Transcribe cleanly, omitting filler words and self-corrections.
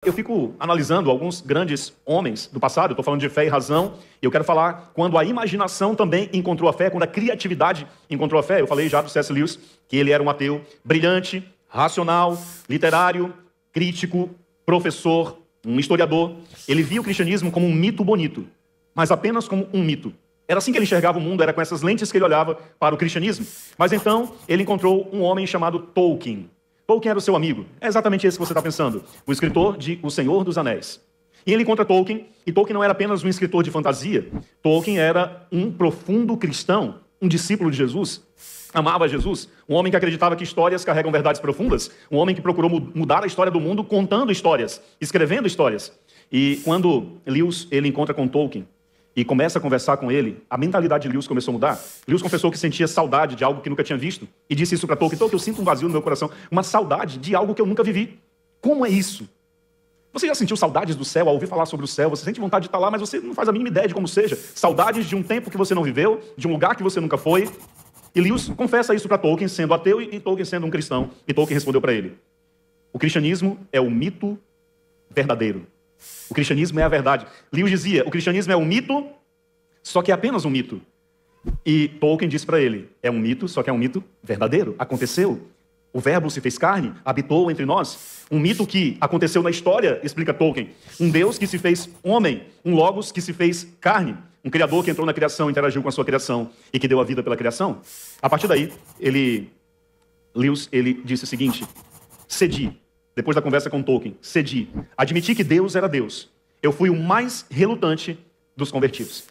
Eu fico analisando alguns grandes homens do passado, eu estou falando de fé e razão, e eu quero falar quando a imaginação também encontrou a fé, quando a criatividade encontrou a fé. Eu falei já do C.S. Lewis, que ele era um ateu brilhante, racional, literário, crítico, professor, um historiador. Ele via o cristianismo como um mito bonito, mas apenas como um mito. Era assim que ele enxergava o mundo, era com essas lentes que ele olhava para o cristianismo. Mas então ele encontrou um homem chamado Tolkien. Tolkien era o seu amigo. É exatamente esse que você está pensando. O escritor de O Senhor dos Anéis. E ele encontra Tolkien, e Tolkien não era apenas um escritor de fantasia. Tolkien era um profundo cristão, um discípulo de Jesus. Amava Jesus. Um homem que acreditava que histórias carregam verdades profundas. Um homem que procurou mudar a história do mundo contando histórias, escrevendo histórias. E quando Lewis ele encontra com Tolkien, e começa a conversar com ele, a mentalidade de Lewis começou a mudar. Lewis confessou que sentia saudade de algo que nunca tinha visto. E disse isso para Tolkien. Tolkien, eu sinto um vazio no meu coração. Uma saudade de algo que eu nunca vivi. Como é isso? Você já sentiu saudades do céu ao ouvir falar sobre o céu? Você sente vontade de estar lá, mas você não faz a mínima ideia de como seja. Saudades de um tempo que você não viveu, de um lugar que você nunca foi. E Lewis confessa isso para Tolkien, sendo ateu e Tolkien sendo um cristão. E Tolkien respondeu para ele: o cristianismo é o mito verdadeiro. O cristianismo é a verdade. Lewis dizia, o cristianismo é um mito, só que é apenas um mito. E Tolkien disse para ele, é um mito, só que é um mito verdadeiro. Aconteceu. O verbo se fez carne, habitou entre nós. Um mito que aconteceu na história, explica Tolkien. Um Deus que se fez homem, um logos que se fez carne. Um criador que entrou na criação, interagiu com a sua criação e que deu a vida pela criação. A partir daí, Lewis disse o seguinte, cedi. Depois da conversa com Tolkien, cedi. Admiti que Deus era Deus. Eu fui o mais relutante dos convertidos.